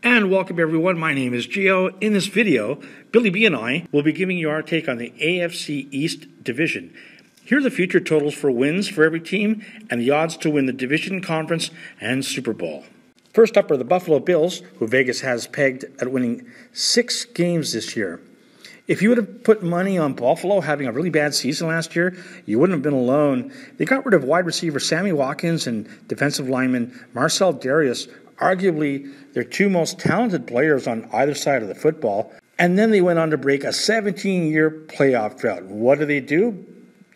And welcome everyone, my name is Gio. In this video, Billy B and I will be giving you our take on the AFC East division. Here are the future totals for wins for every team and the odds to win the division, conference, and Super Bowl. First up are the Buffalo Bills, who Vegas has pegged at winning 6 games this year. If you would have put money on Buffalo having a really bad season last year, you wouldn't have been alone. They got rid of wide receiver Sammy Watkins and defensive lineman Marcel Darius, arguably their two most talented players on either side of the football. And then they went on to break a 17-year playoff drought. What do they do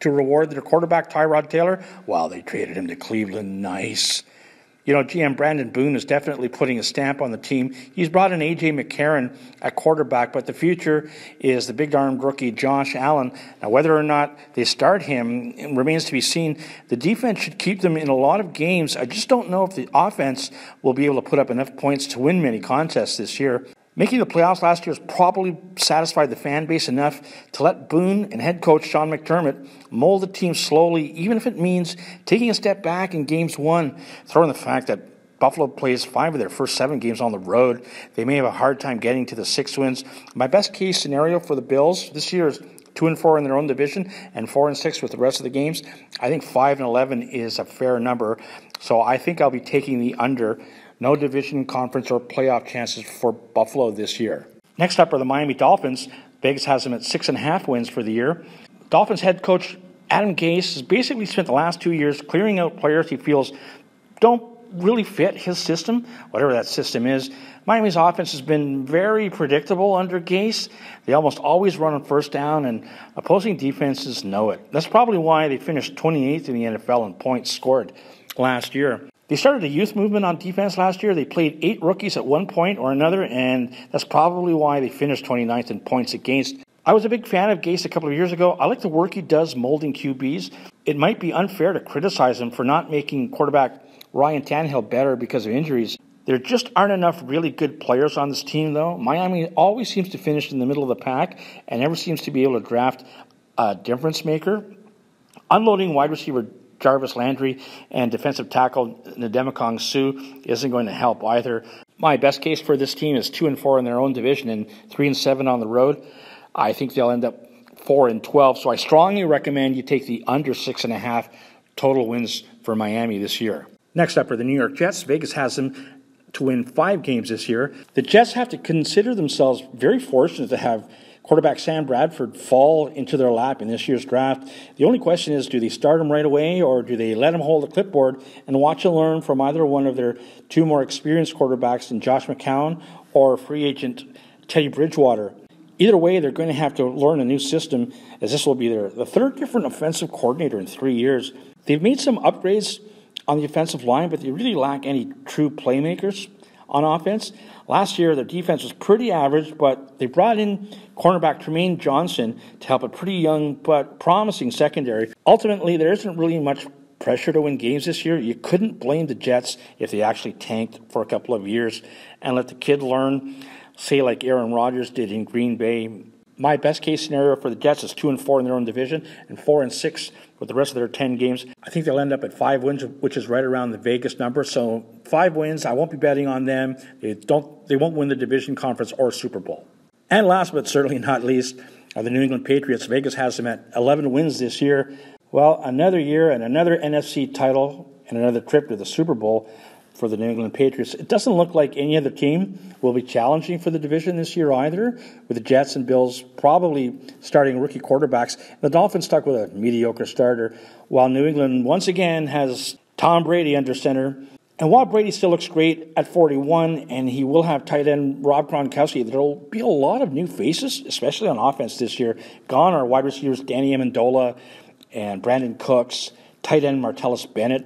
to reward their quarterback, Tyrod Taylor? Well, they traded him to Cleveland. Nice. You know, GM Brandon Boone is definitely putting a stamp on the team. He's brought in A.J. McCarron at quarterback, but the future is the big-armed rookie Josh Allen. Now, whether or not they start him remains to be seen. The defense should keep them in a lot of games. I just don't know if the offense will be able to put up enough points to win many contests this year. Making the playoffs last year has probably satisfied the fan base enough to let Boone and head coach Sean McDermott mold the team slowly, even if it means taking a step back in games one. Throw in the fact that Buffalo plays 5 of their first 7 games on the road. They may have a hard time getting to the 6 wins. My best case scenario for the Bills this year is 2-4 in their own division and 4-6 with the rest of the games. I think 5-11 is a fair number, so I think I'll be taking the under. No division, conference, or playoff chances for Buffalo this year. Next up are the Miami Dolphins. Vegas has them at 6.5 wins for the year. Dolphins head coach Adam Gase has basically spent the last 2 years clearing out players he feels don't really fit his system, whatever that system is. Miami's offense has been very predictable under Gase. They almost always run on first down, and opposing defenses know it. That's probably why they finished 28th in the NFL in points scored last year. They started a youth movement on defense last year. They played 8 rookies at one point or another, and that's probably why they finished 29th in points against. I was a big fan of Gase a couple of years ago. I like the work he does molding QBs. It might be unfair to criticize him for not making quarterback Ryan Tannehill better because of injuries. There just aren't enough really good players on this team, though. Miami always seems to finish in the middle of the pack and never seems to be able to draft a difference maker. Unloading wide receiver Jarvis Landry and defensive tackle Ndamukong Suh isn't going to help either. My best case for this team is 2-4 in their own division and 3-7 on the road. I think they'll end up 4-12, so I strongly recommend you take the under 6.5 total wins for Miami this year. Next up are the New York Jets. Vegas has them to win 5 games this year. The Jets have to consider themselves very fortunate to have quarterback Sam Bradford fall into their lap in this year's draft. The only question is, do they start him right away, or do they let him hold a clipboard and watch and learn from either one of their 2 more experienced quarterbacks in Josh McCown or free agent Teddy Bridgewater? Either way, they're going to have to learn a new system, as this will be the 3rd different offensive coordinator in 3 years. They've made some upgrades on the offensive line, but they really lack any true playmakers on offense. Last year, their defense was pretty average, but they brought in cornerback Tremaine Johnson to help a pretty young but promising secondary. Ultimately, there isn't really much pressure to win games this year. You couldn't blame the Jets if they actually tanked for a couple of years and let the kid learn, say like Aaron Rodgers did in Green Bay. My best case scenario for the Jets is 2-4 in their own division and 4-6 with the rest of their 10 games. I think they'll end up at 5 wins, which is right around the Vegas number. So 5 wins, I won't be betting on them. They won't win the division, conference, or Super Bowl. And last but certainly not least are the New England Patriots. Vegas has them at 11 wins this year. Well, another year and another NFC title and another trip to the Super Bowl for the New England Patriots. It doesn't look like any other team will be challenging for the division this year either, with the Jets and Bills probably starting rookie quarterbacks. The Dolphins stuck with a mediocre starter, while New England once again has Tom Brady under center. And while Brady still looks great at 41, and he will have tight end Rob Gronkowski, there will be a lot of new faces, especially on offense this year. Gone are wide receivers Danny Amendola and Brandon Cooks, tight end Martellus Bennett,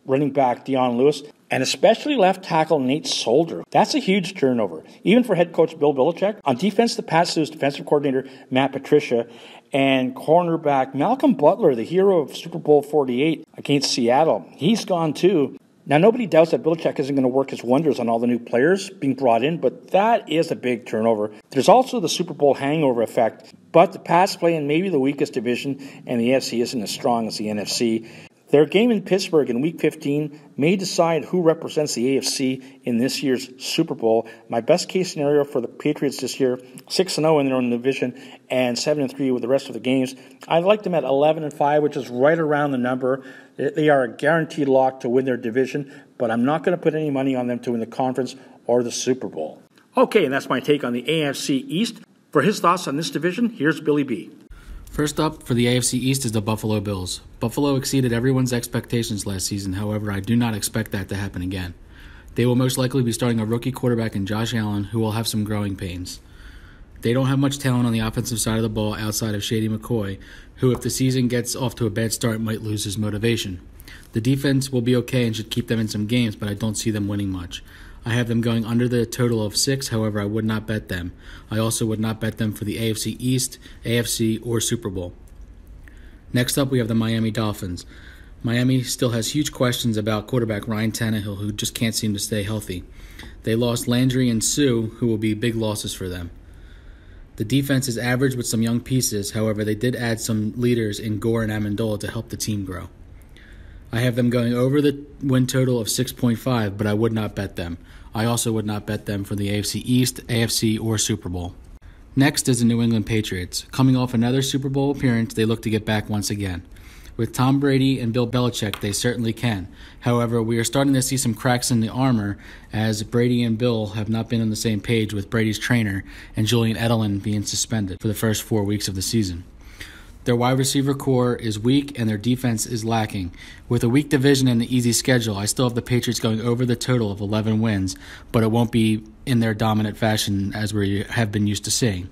running back Dion Lewis, and especially left tackle Nate Solder. That's a huge turnover, even for head coach Bill Belichick. On defense, the Pats lose defensive coordinator Matt Patricia and cornerback Malcolm Butler, the hero of Super Bowl 48 against Seattle. He's gone too. Now, nobody doubts that Belichick isn't going to work his wonders on all the new players being brought in, but that is a big turnover. There's also the Super Bowl hangover effect, but the Pats play in maybe the weakest division, and the AFC isn't as strong as the NFC. Their game in Pittsburgh in Week 15 may decide who represents the AFC in this year's Super Bowl. My best case scenario for the Patriots this year, 6-0 in their own division and 7-3 with the rest of the games. I like them at 11-5, which is right around the number. They are a guaranteed lock to win their division, but I'm not going to put any money on them to win the conference or the Super Bowl. Okay, and that's my take on the AFC East. For his thoughts on this division, here's Billy B. First up for the AFC East is the Buffalo Bills. Buffalo exceeded everyone's expectations last season, however, I do not expect that to happen again. They will most likely be starting a rookie quarterback in Josh Allen, who will have some growing pains. They don't have much talent on the offensive side of the ball outside of Shady McCoy, who, if the season gets off to a bad start, might lose his motivation. The defense will be okay and should keep them in some games, but I don't see them winning much. I have them going under the total of 6, however, I would not bet them. I also would not bet them for the AFC East, AFC, or Super Bowl. Next up, we have the Miami Dolphins. Miami still has huge questions about quarterback Ryan Tannehill, who just can't seem to stay healthy. They lost Landry and Sue, who will be big losses for them. The defense is average with some young pieces, however, they did add some leaders in Gore and Amendola to help the team grow. I have them going over the win total of 6.5, but I would not bet them. I also would not bet them for the AFC East, AFC, or Super Bowl. Next is the New England Patriots. Coming off another Super Bowl appearance, they look to get back once again. With Tom Brady and Bill Belichick, they certainly can. However, we are starting to see some cracks in the armor as Brady and Bill have not been on the same page with Brady's trainer and Julian Edelman being suspended for the first 4 weeks of the season. Their wide receiver core is weak and their defense is lacking. With a weak division and the easy schedule, I still have the Patriots going over the total of 11 wins, but it won't be in their dominant fashion as we have been used to seeing.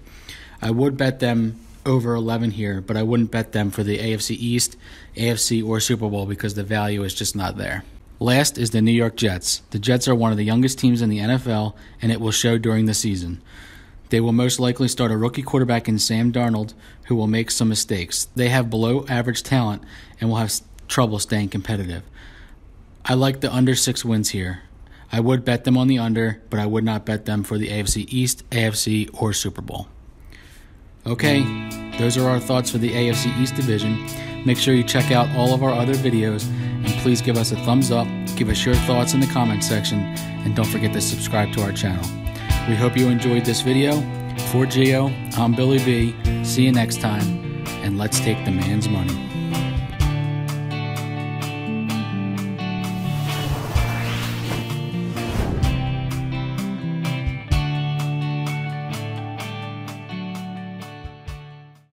I would bet them over 11 here, but I wouldn't bet them for the AFC East, AFC, or Super Bowl because the value is just not there. Last is the New York Jets. The Jets are one of the youngest teams in the NFL, and it will show during the season. They will most likely start a rookie quarterback in Sam Darnold, who will make some mistakes. They have below-average talent and will have trouble staying competitive. I like the under 6 wins here. I would bet them on the under, but I would not bet them for the AFC East, AFC, or Super Bowl. Okay, those are our thoughts for the AFC East division. Make sure you check out all of our other videos, and please give us a thumbs up, give us your thoughts in the comment section, and don't forget to subscribe to our channel. We hope you enjoyed this video. For Gio, I'm Billy B. See you next time, and let's take the man's money.